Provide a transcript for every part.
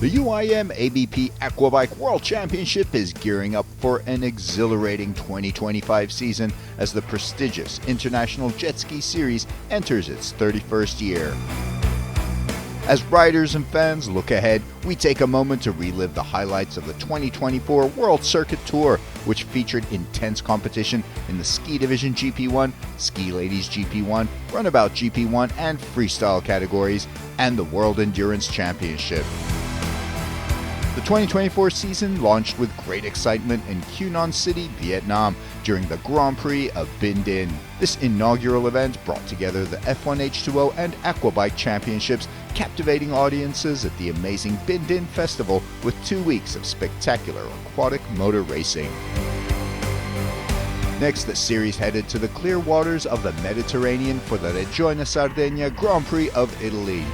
The UIM-ABP Aquabike World Championship is gearing up for an exhilarating 2025 season as the prestigious International Jet Ski Series enters its 31st year. As riders and fans look ahead, we take a moment to relive the highlights of the 2024 World Circuit Tour, which featured intense competition in the Ski Division GP1, Ski Ladies GP1, Runabout GP1 and Freestyle categories, and the World Endurance Championship. The 2024 season launched with great excitement in Quy Nhon City, Vietnam, during the Grand Prix of Binh Dinh. This inaugural event brought together the F1 H2O and Aquabike championships, captivating audiences at the amazing Binh Dinh Festival with 2 weeks of spectacular aquatic motor racing. Next, the series headed to the clear waters of the Mediterranean for the Regione Sardegna Grand Prix of Italy.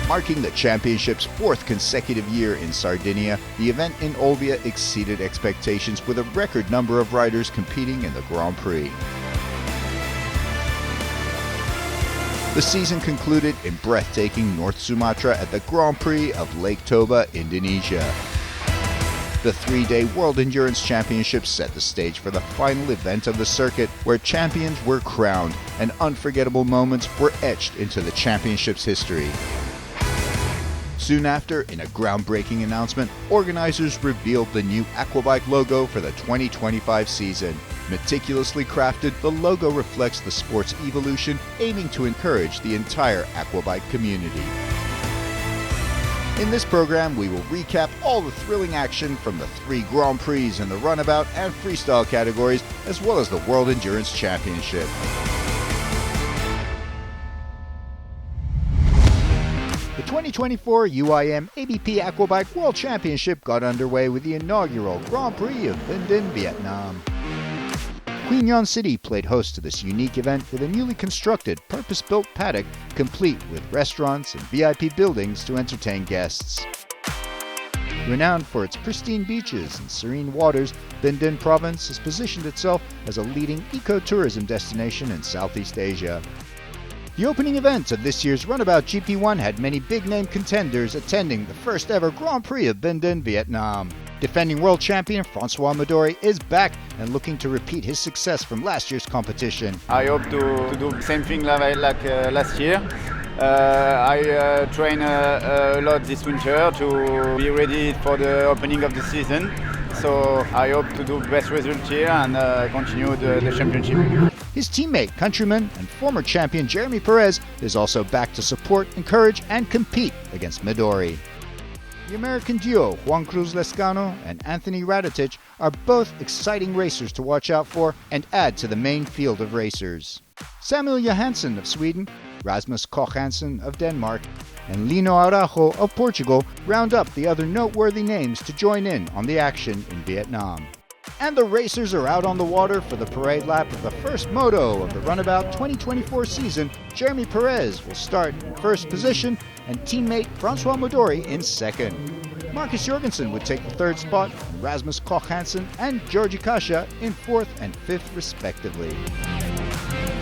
Marking the championship's 4th consecutive year in Sardinia, the event in Olbia exceeded expectations with a record number of riders competing in the Grand Prix. The season concluded in breathtaking North Sumatra at the Grand Prix of Lake Toba, Indonesia. The 3-day World Endurance Championship set the stage for the final event of the circuit, where champions were crowned and unforgettable moments were etched into the championship's history. Soon after, in a groundbreaking announcement, organizers revealed the new Aquabike logo for the 2025 season. Meticulously crafted, the logo reflects the sport's evolution, aiming to encourage the entire Aquabike community. In this program, we will recap all the thrilling action from the 3 Grand Prix in the Runabout and Freestyle categories, as well as the World Endurance Championship. The 2024 UIM-ABP Aquabike World Championship got underway with the inaugural Grand Prix of Binh Dinh, Vietnam. Quy Nhon City played host to this unique event with a newly constructed, purpose-built paddock complete with restaurants and VIP buildings to entertain guests. Renowned for its pristine beaches and serene waters, Binh Dinh Province has positioned itself as a leading eco-tourism destination in Southeast Asia. The opening event of this year's Runabout GP1 had many big-name contenders attending the first ever Grand Prix of Binh Dinh, Vietnam. Defending world champion François Midori is back and looking to repeat his success from last year's competition. I hope to do the same thing like last year. I train a lot this winter to be ready for the opening of the season. So I hope to do the best result here and continue the championship. His teammate, countryman, and former champion Jeremy Perez is also back to support, encourage, and compete against Midori. The American duo Juan Cruz Lescano and Anthony Radetic are both exciting racers to watch out for and add to the main field of racers. Samuel Johansson of Sweden, Rasmus Koch Hansen of Denmark, and Lino Araujo of Portugal round up the other noteworthy names to join in on the action in Vietnam. And the racers are out on the water for the parade lap of the first moto of the Runabout 2024 season. Jeremy Perez will start in first position and teammate François Midori in second. Marcus Jorgensen would take the 3rd spot, and Rasmus Koch Hansen and Georgi Kasha in 4th and 5th respectively.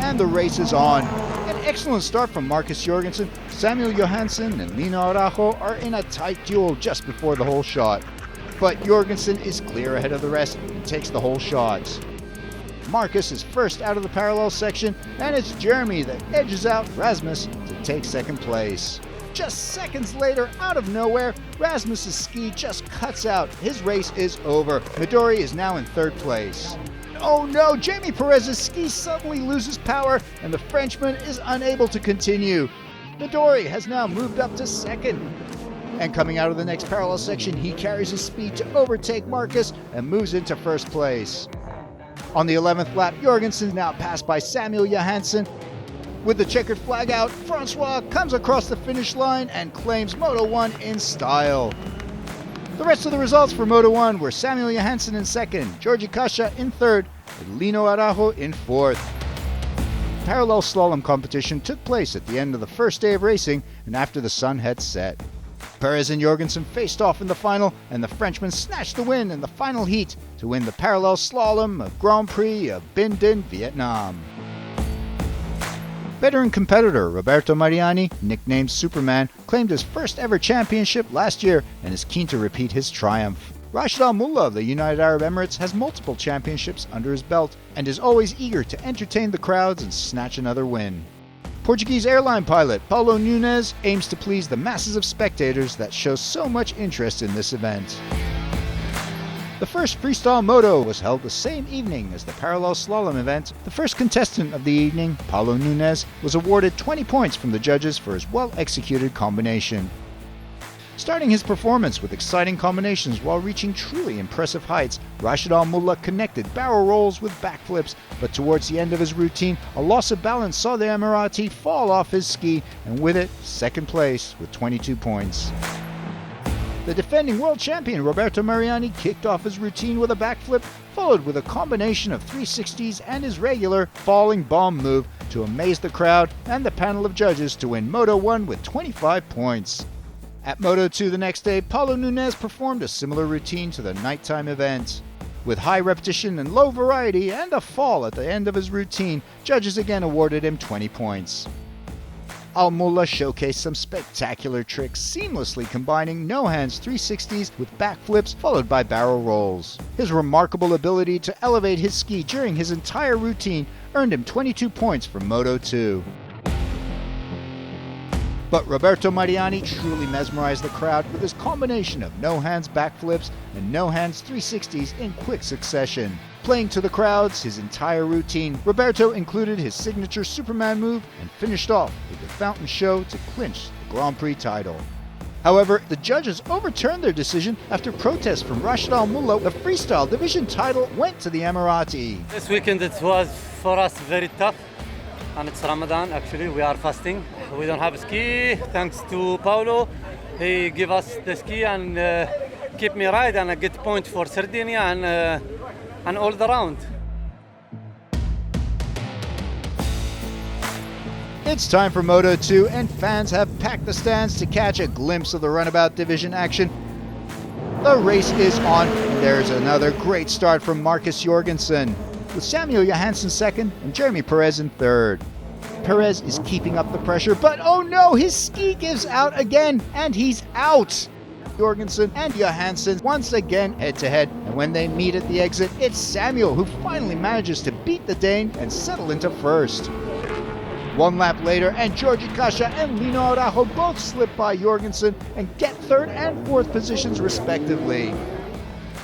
And the race is on. An excellent start from Marcus Jorgensen. Samuel Johansson and Lino Araujo are in a tight duel just before the whole shot. But Jorgensen is clear ahead of the rest and takes the whole shot. Marcus is first out of the parallel section, and it's Jeremy that edges out Rasmus to take 2nd place. Just seconds later, out of nowhere, Rasmus's ski just cuts out. His race is over. Midori is now in 3rd place. Oh no, Jeremy Perez's ski suddenly loses power, and the Frenchman is unable to continue. Midori has now moved up to 2nd. And coming out of the next parallel section, he carries his speed to overtake Marcus and moves into 1st place. On the 11th lap, Jorgensen now passed by Samuel Johansson. With the checkered flag out, Francois comes across the finish line and claims Moto 1 in style. The rest of the results for Moto 1 were Samuel Johansson in 2nd, Georgi Kasha in 3rd, and Lino Araujo in 4th. Parallel slalom competition took place at the end of the first day of racing and after the sun had set. Perez and Jorgensen faced off in the final, and the Frenchman snatched the win in the final heat to win the parallel slalom of Grand Prix of Binh Dinh, Vietnam. Veteran competitor Roberto Mariani, nicknamed Superman, claimed his first ever championship last year and is keen to repeat his triumph. Rashid Al Mullah of the United Arab Emirates has multiple championships under his belt and is always eager to entertain the crowds and snatch another win. Portuguese airline pilot Paulo Nunes aims to please the masses of spectators that show so much interest in this event. The first freestyle moto was held the same evening as the parallel slalom event. The first contestant of the evening, Paulo Nunes, was awarded 20 points from the judges for his well-executed combination. Starting his performance with exciting combinations while reaching truly impressive heights, Rashid Al Mullah connected barrel rolls with backflips, but towards the end of his routine, a loss of balance saw the Emirati fall off his ski, and with it, second place with 22 points. The defending world champion Roberto Mariani kicked off his routine with a backflip, followed with a combination of 360s and his regular falling bomb move to amaze the crowd and the panel of judges to win Moto 1 with 25 points. At Moto 2 the next day, Paulo Nunes performed a similar routine to the nighttime event. With high repetition and low variety and a fall at the end of his routine, judges again awarded him 20 points. Al Mullah showcased some spectacular tricks, seamlessly combining no-hands 360s with backflips followed by barrel rolls. His remarkable ability to elevate his ski during his entire routine earned him 22 points from Moto 2. But Roberto Mariani truly mesmerized the crowd with his combination of no-hands backflips and no-hands 360s in quick succession. Playing to the crowds his entire routine, Roberto included his signature Superman move and finished off with the fountain show to clinch the Grand Prix title. However, the judges overturned their decision after protests from Rashid Al Mullah. The freestyle division title went to the Emirati. This weekend it was for us very tough, and it's Ramadan actually, we are fasting. We don't have a ski, thanks to Paulo. He gave us the ski and keep me right, and I get point for Sardinia and all the round. It's time for Moto 2, and fans have packed the stands to catch a glimpse of the Runabout division action. The race is on, and there's another great start from Marcus Jorgensen, with Samuel Johansson second and Jeremy Perez in third. Perez is keeping up the pressure, but oh no, his ski gives out again, and he's out! Jorgensen and Johansson once again head-to-head, and when they meet at the exit, it's Samuel who finally manages to beat the Dane and settle into first. One lap later, and Georgi Kasha and Lino Araujo both slip by Jorgensen and get third and fourth positions respectively.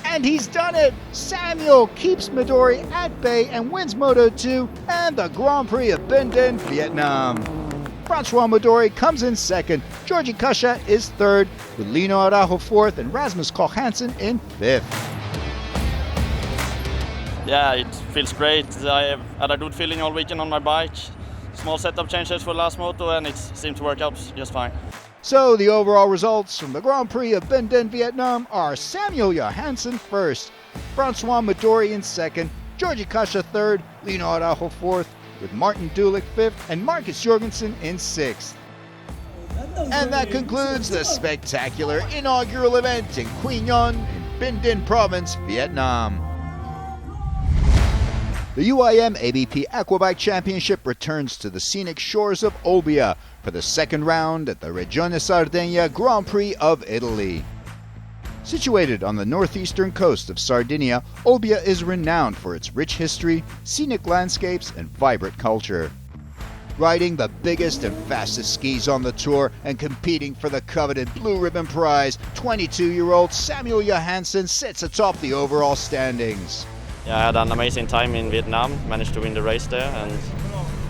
And he's done it! Samuel keeps Midori at bay and wins Moto 2 and the Grand Prix of Binh Dinh, Vietnam. Francois Midori comes in second, Georgi Kasha is third, with Lino Araujo fourth and Rasmus Koch Hansen in fifth. Yeah, it feels great. I had a good feeling all weekend on my bike. Small setup changes for last moto and it seemed to work out just fine. So the overall results from the Grand Prix of Binh Dinh, Vietnam are Samuel Johansson first, Francois Midori in second, Georgi Kasha third, Lino Araujo fourth, with Martin Dulick fifth and Marcus Jorgensen in sixth. And that concludes the spectacular inaugural event in Quy Nhon in Binh Dinh Province, Vietnam. The UIM-ABP Aquabike Championship returns to the scenic shores of Olbia for the second round at the Regione Sardegna Grand Prix of Italy. Situated on the northeastern coast of Sardinia, Olbia is renowned for its rich history, scenic landscapes, and vibrant culture. Riding the biggest and fastest skis on the tour and competing for the coveted blue ribbon prize, 22-year-old Samuel Johansson sits atop the overall standings. Yeah, I had an amazing time in Vietnam, managed to win the race there, and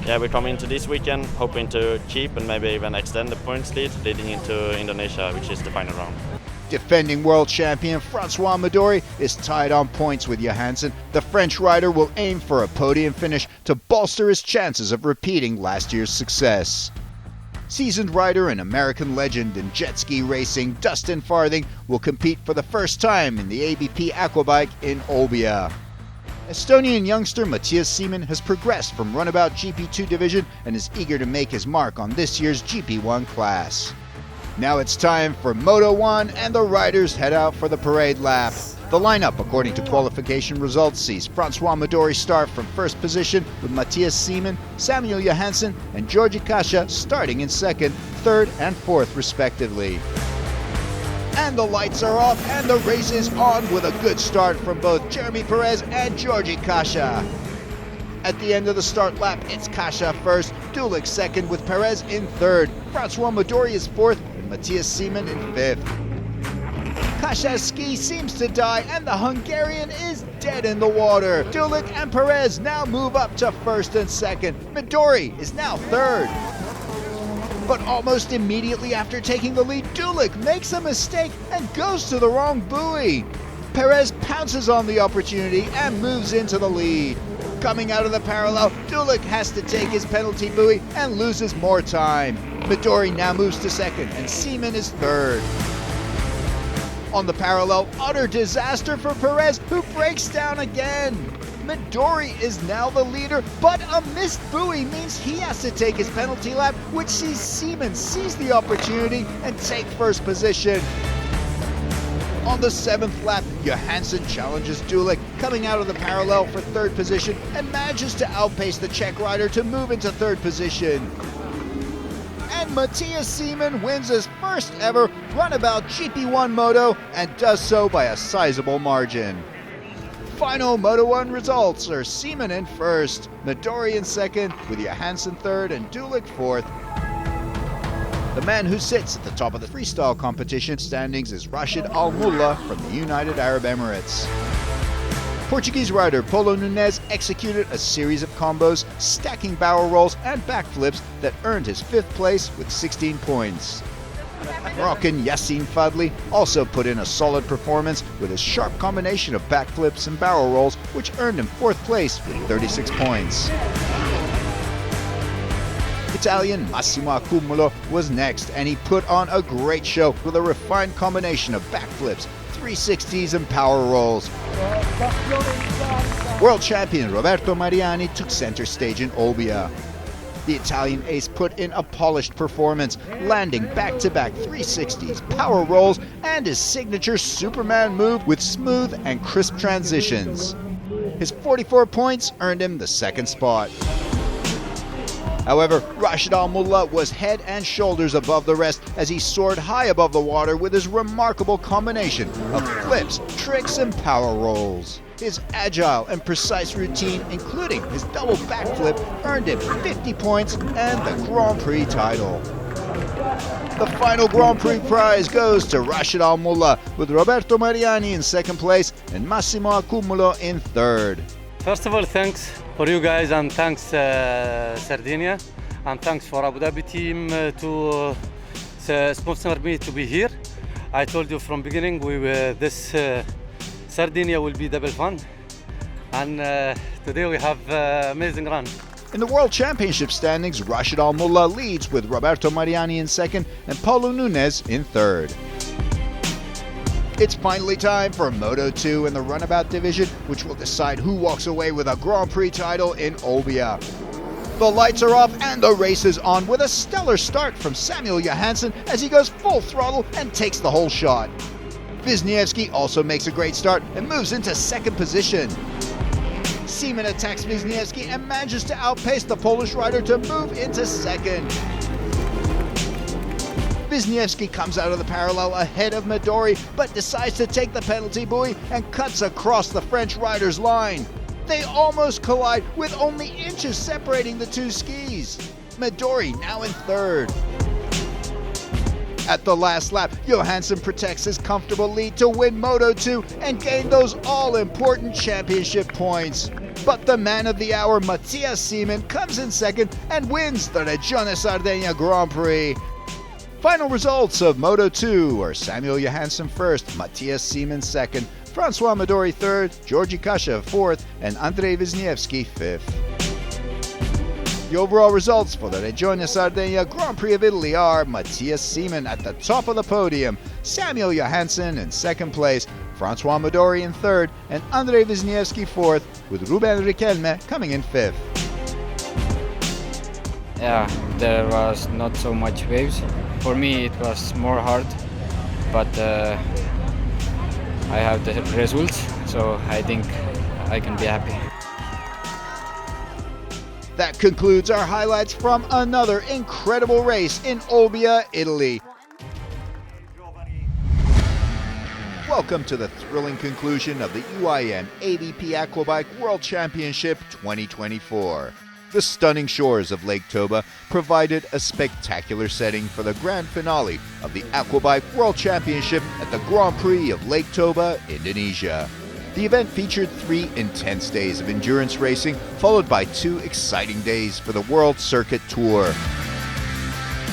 yeah, we come into this weekend hoping to keep and maybe even extend the points lead leading into Indonesia, which is the final round. Defending world champion Francois Midori is tied on points with Johansson. The French rider will aim for a podium finish to bolster his chances of repeating last year's success. Seasoned rider and American legend in jet ski racing, Dustin Farthing, will compete for the first time in the ABP Aquabike in Olbia. Estonian youngster Matthias Seaman has progressed from Runabout GP2 division and is eager to make his mark on this year's GP1 class. Now it's time for Moto 1 and the riders head out for the parade lap. The lineup, according to qualification results, sees Francois Midori start from first position with Matthias Seemann, Samuel Johansson and Georgi Kasha starting in second, third and fourth respectively. And the lights are off and the race is on with a good start from both Jeremy Perez and Georgi Kasha. At the end of the start lap, it's Kasha first, Dulik second with Perez in third, Francois Midori is fourth and Matthias Seemann in fifth. Kasha's ski seems to die and the Hungarian is dead in the water. Dulik and Perez now move up to first and second. Midori is now third. But almost immediately after taking the lead, Dulik makes a mistake and goes to the wrong buoy. Perez pounces on the opportunity and moves into the lead. Coming out of the parallel, Dulik has to take his penalty buoy and loses more time. Midori now moves to second and Seemann is third. On the parallel, utter disaster for Perez, who breaks down again. Midori is now the leader, but a missed buoy means he has to take his penalty lap, which sees Seemann seize the opportunity and take first position. On the seventh lap, Johansson challenges Dulik, coming out of the parallel for third position and manages to outpace the Czech rider to move into third position. And Matthias Seemann wins his first ever Runabout GP1 moto and does so by a sizable margin. Final Moto 1 results are Seemann in first, Midori in second, with Johansson third and Dulik fourth. The man who sits at the top of the freestyle competition standings is Rashid Al Mullah from the United Arab Emirates. Portuguese rider Paulo Nunes executed a series of combos, stacking barrel rolls and backflips that earned his fifth place with 16 points. Moroccan Yassine Fadli also put in a solid performance with his sharp combination of backflips and barrel rolls, which earned him fourth place with 36 points. Italian Massimo Accumulo was next, and he put on a great show with a refined combination of backflips, 360s and power rolls. World champion Roberto Mariani took center stage in Olbia. The Italian ace put in a polished performance, landing back-to-back 360s, power rolls, and his signature Superman move with smooth and crisp transitions. His 44 points earned him the second spot. However, Rashid Al Mullah was head and shoulders above the rest as he soared high above the water with his remarkable combination of flips, tricks, and power rolls. His agile and precise routine, including his double backflip, earned him 50 points and the Grand Prix title. The final Grand Prix prize goes to Rashid Al Mullah, with Roberto Mariani in second place and Massimo Accumulo in third. First of all, thanks for you guys and thanks Sardinia and thanks for Abu Dhabi team to sponsor me to be here. I told you from beginning this Sardinia will be double fun, and today we have amazing run. In the World Championship standings, Rashid Al Mullah leads with Roberto Mariani in second and Paulo Nunes in third. It's finally time for Moto 2 in the Runabout division, which will decide who walks away with a Grand Prix title in Olbia. The lights are off and the race is on with a stellar start from Samuel Johansson as he goes full throttle and takes the whole shot. Wisniewski also makes a great start and moves into second position. Seemann attacks Wisniewski and manages to outpace the Polish rider to move into second. Wisniewski comes out of the parallel ahead of Midori, but decides to take the penalty buoy and cuts across the French rider's line. They almost collide with only inches separating the two skis. Midori now in third. At the last lap, Johansson protects his comfortable lead to win Moto 2 and gain those all-important championship points. But the man of the hour, Matthias Seemann, comes in second and wins the Regione Sardegna Grand Prix. Final results of Moto 2 are Samuel Johansson first, Matthias Seemann second, Francois Midori third, Georgi Kasha fourth, and Andrei Wisniewski fifth. The overall results for the Regione Sardegna Grand Prix of Italy are Matthias Seemann at the top of the podium, Samuel Johansson in second place, Francois Midori in third, and Andrei Wisniewski fourth, with Ruben Riquelme coming in fifth. Yeah, there was not so much waves. For me it was more hard, but I have the results, so I think I can be happy. That concludes our highlights from another incredible race in Olbia, Italy. Welcome to the thrilling conclusion of the UIM-ABP Aquabike World Championship 2024. The stunning shores of Lake Toba provided a spectacular setting for the grand finale of the Aquabike World Championship at the Grand Prix of Lake Toba, Indonesia. The event featured 3 intense days of endurance racing, followed by 2 exciting days for the World Circuit Tour.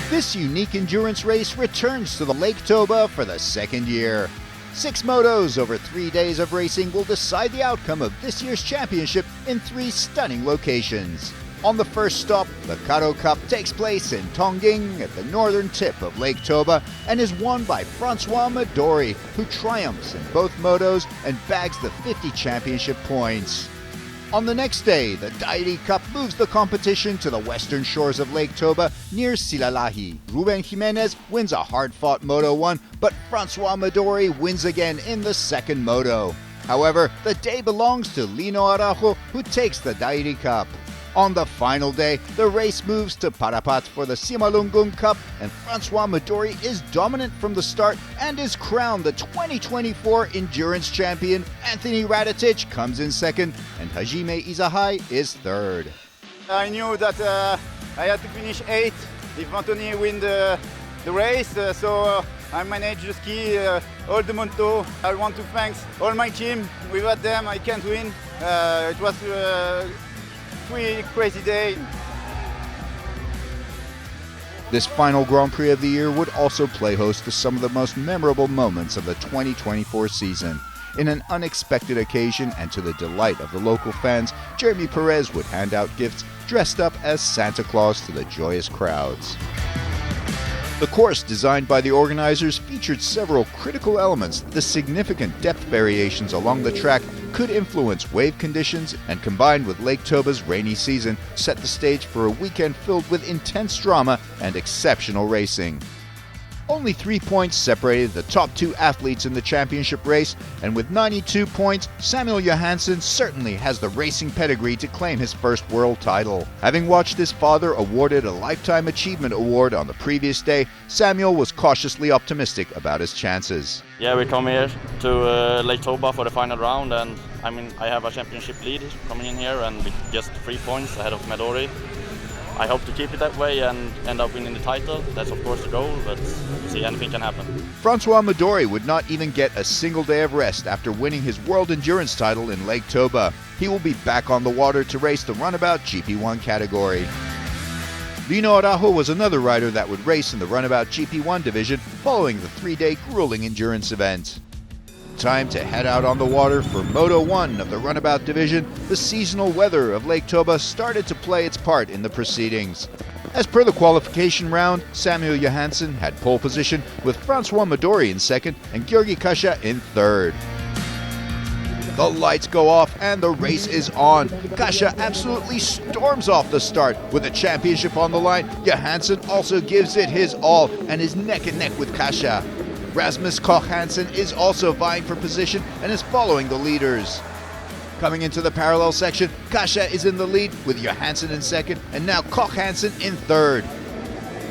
This unique endurance race returns to the Lake Toba for the second year. 6 motos over 3 days of racing will decide the outcome of this year's championship in 3 stunning locations. On the first stop, the Karo Cup takes place in Tongging at the northern tip of Lake Toba and is won by Francois Midori, who triumphs in both motos and bags the 50 championship points. On the next day, the Dairi Cup moves the competition to the western shores of Lake Toba near Silalahi. Ruben Jimenez wins a hard-fought Moto 1, but Francois Midori wins again in the second moto. However, the day belongs to Lino Araujo, who takes the Dairi Cup. On the final day, the race moves to Parapat for the Simalungun Cup, and Francois Midori is dominant from the start and is crowned the 2024 Endurance Champion. Anthony Radetic comes in second, and Hajime Izahai is third. I knew that I had to finish 8th if Anthony win the race, so I managed to ski all the moto. I want to thank all my team. Without them, I can't win. It was 3 crazy days. This final Grand Prix of the year would also play host to some of the most memorable moments of the 2024 season. In an unexpected occasion and to the delight of the local fans, Jeremy Perez would hand out gifts dressed up as Santa Claus to the joyous crowds. The course, designed by the organizers, featured several critical elements. The significant depth variations along the track could influence wave conditions, and combined with Lake Toba's rainy season, set the stage for a weekend filled with intense drama and exceptional racing. Only 3 points separated the top 2 athletes in the championship race, and with 92 points, Samuel Johansson certainly has the racing pedigree to claim his first world title. Having watched his father awarded a Lifetime Achievement Award on the previous day, Samuel was cautiously optimistic about his chances. Yeah, we come here to Lake Toba for the final round, and I have a championship lead coming in here, and with just 3 points ahead of Midori. I hope to keep it that way and end up winning the title. That's of course the goal, but see, anything can happen. Francois Midori would not even get a single day of rest after winning his World Endurance title in Lake Toba. He will be back on the water to race the Runabout GP1 category. Lino Araujo was another rider that would race in the Runabout GP1 division following the 3-day grueling endurance event. Time to head out on the water for Moto 1 of the Runabout division. The seasonal weather of Lake Toba started to play its part in the proceedings. As per the qualification round, Samuel Johansson had pole position with Francois Midori in second and Georgi Kasha in third. The lights go off and the race is on. Kasha absolutely storms off the start with the championship on the line. Johansson also gives it his all and is neck and neck with Kasha. Rasmus Koch Hansen is also vying for position and is following the leaders. Coming into the parallel section, Kasha is in the lead with Johansson in second and now Koch Hansen in third.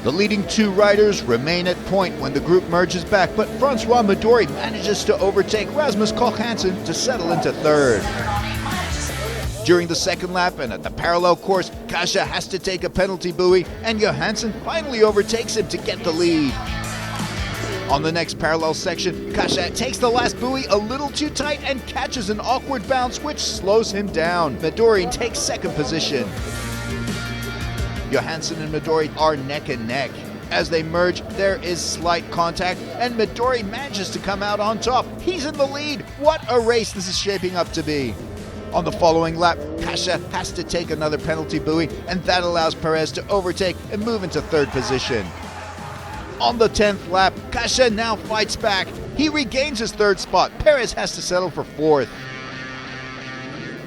The leading 2 riders remain at point when the group merges back, but Francois Midori manages to overtake Rasmus Koch Hansen to settle into third. During the second lap and at the parallel course, Kasha has to take a penalty buoy and Johansson finally overtakes him to get the lead. On the next parallel section, Kasha takes the last buoy a little too tight and catches an awkward bounce which slows him down. Midori takes second position. Johansson and Midori are neck and neck. As they merge, there is slight contact and Midori manages to come out on top. He's in the lead. What a race this is shaping up to be. On the following lap, Kasha has to take another penalty buoy and that allows Perez to overtake and move into third position. On the 10th lap, Kasha now fights back. He regains his third spot. Perez has to settle for fourth.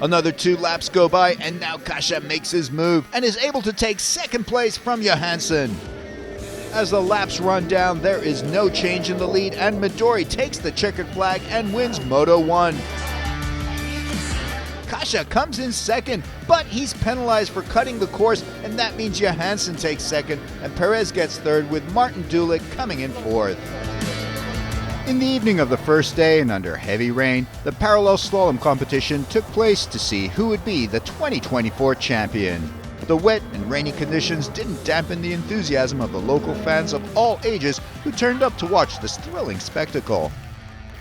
Another 2 laps go by and now Kasha makes his move and is able to take second place from Johansson. As the laps run down, there is no change in the lead, and Midori takes the checkered flag and wins Moto 1. Kasia comes in second, but he's penalized for cutting the course, and that means Johansson takes second, and Perez gets third, with Martin Dulik coming in fourth. In the evening of the first day and under heavy rain, the parallel slalom competition took place to see who would be the 2024 champion. The wet and rainy conditions didn't dampen the enthusiasm of the local fans of all ages who turned up to watch this thrilling spectacle.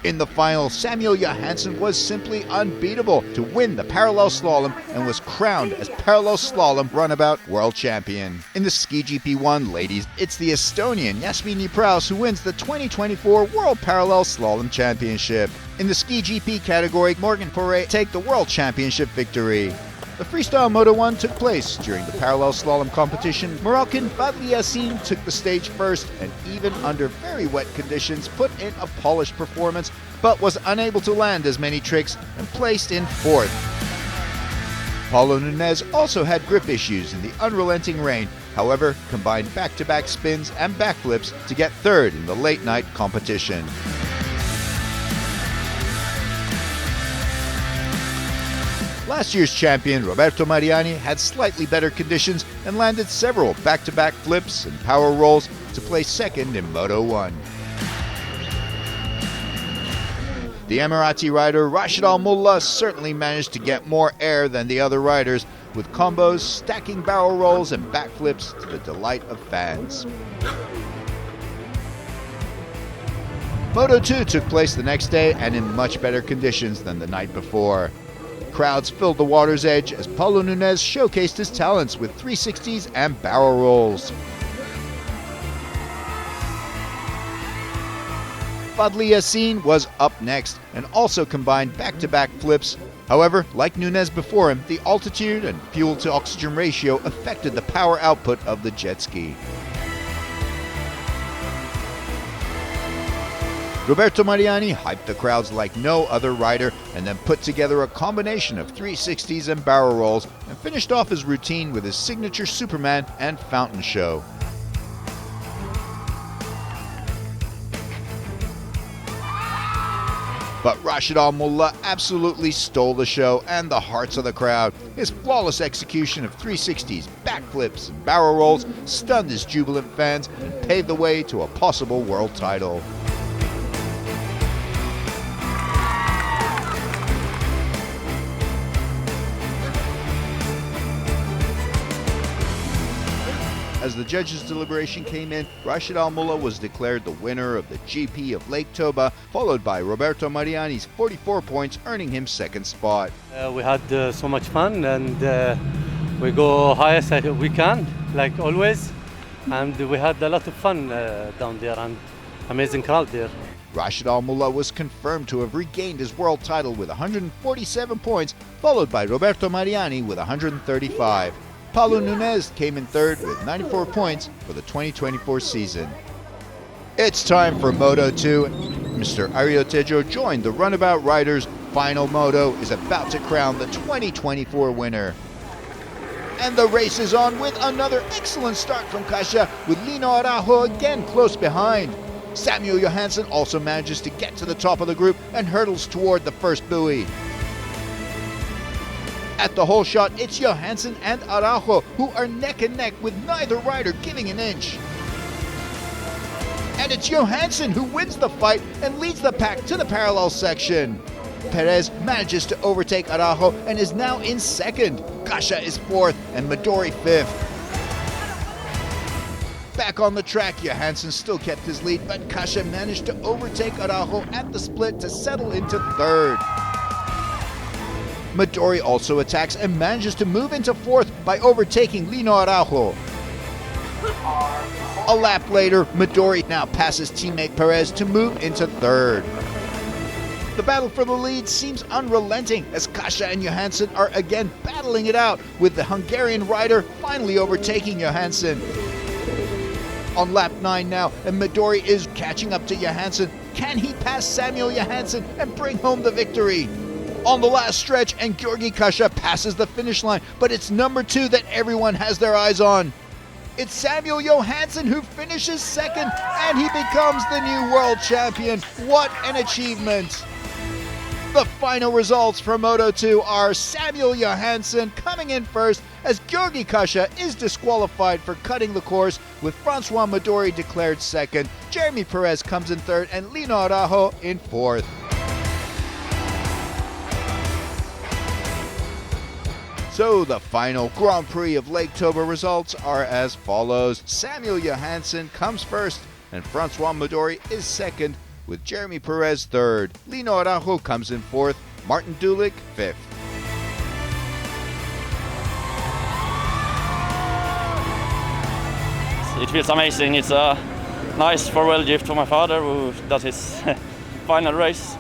In the final, Samuel Johansson was simply unbeatable to win the parallel slalom and was crowned as parallel slalom runabout world champion. In the Ski GP1 ladies, it's the Estonian Jasmine Praus who wins the 2024 World Parallel Slalom Championship. In the Ski GP category, Morgan Foray take the World Championship victory. The freestyle Moto 1 took place during the parallel slalom competition. Moroccan Fadli Yassin took the stage first and even under very wet conditions put in a polished performance, but was unable to land as many tricks and placed in fourth. Paulo Nunes also had grip issues in the unrelenting rain, however combined back-to-back spins and backflips to get third in the late night competition. Last year's champion Roberto Mariani had slightly better conditions and landed several back-to-back flips and power rolls to place second in Moto 1. The Emirati rider Rashid Al Mullah certainly managed to get more air than the other riders, with combos, stacking barrel rolls and backflips to the delight of fans. Moto 2 took place the next day and in much better conditions than the night before. Crowds filled the water's edge as Paulo Nunes showcased his talents with 360s and barrel rolls. Fadli Yassin was up next and also combined back-to-back flips. However, like Nunes before him, the altitude and fuel-to-oxygen ratio affected the power output of the jet ski. Roberto Mariani hyped the crowds like no other rider and then put together a combination of 360s and barrel rolls and finished off his routine with his signature Superman and fountain show. But Rashid Al Mullah absolutely stole the show and the hearts of the crowd. His flawless execution of 360s, backflips, and barrel rolls stunned his jubilant fans and paved the way to a possible world title. As the judges' deliberation came in, Rashid Al Mullah was declared the winner of the GP of Lake Toba, followed by Roberto Mariani's 44 points, earning him second spot. We had so much fun, and we go highest we can, like always. And we had a lot of fun down there, and amazing crowd there. Rashid Al Mullah was confirmed to have regained his world title with 147 points, followed by Roberto Mariani with 135. Paulo Nunes came in third with 94 points for the 2024 season. It's time for Moto 2. Mr. Ariotejo joined the Runabout riders. Final Moto is about to crown the 2024 winner. And the race is on with another excellent start from Kasia, with Lino Araujo again close behind. Samuel Johansson also manages to get to the top of the group and hurdles toward the first buoy. At the whole shot, it's Johansson and Araujo who are neck and neck, with neither rider giving an inch. And it's Johansson who wins the fight and leads the pack to the parallel section. Perez manages to overtake Araujo and is now in second. Kasia is fourth and Midori fifth. Back on the track, Johansson still kept his lead, but Kasia managed to overtake Araujo at the split to settle into third. Midori also attacks and manages to move into fourth by overtaking Lino Araujo. A lap later, Midori now passes teammate Perez to move into third. The battle for the lead seems unrelenting as Kasia and Johansson are again battling it out, with the Hungarian rider finally overtaking Johansson. On lap 9 now, and Midori is catching up to Johansson. Can he pass Samuel Johansson and bring home the victory? On the last stretch, and Georgi Kasia passes the finish line, but it's number 2 that everyone has their eyes on. It's Samuel Johansson who finishes second, and he becomes the new world champion. What an achievement! The final results for Moto2 are Samuel Johansson coming in first, as Georgi Kasha is disqualified for cutting the course, with Francois Midori declared second. Jeremy Perez comes in third, and Lino Araujo in fourth. So the final Grand Prix of Lake Toba results are as follows. Samuel Johansson comes first, and Francois Midori is second, with Jeremy Perez third. Lino Araujo comes in fourth, Martin Dulik fifth. It feels amazing. It's a nice farewell gift for my father, who does his final race.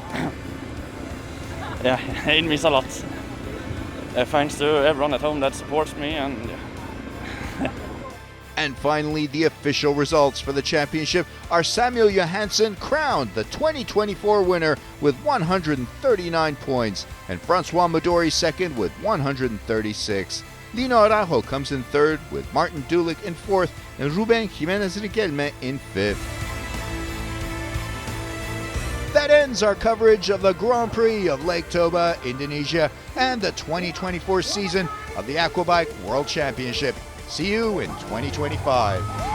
Yeah, it means a lot. Thanks to everyone at home that supports me, and And finally, the official results for the championship are Samuel Johansson crowned the 2024 winner with 139 points, and Francois Midori second with 136. Lino Araujo comes in third, with Martin Dulik in fourth, and Ruben Jimenez Riquelme in fifth. That ends our coverage of the Grand Prix of Lake Toba, Indonesia, and the 2024 season of the Aquabike World Championship. See you in 2025.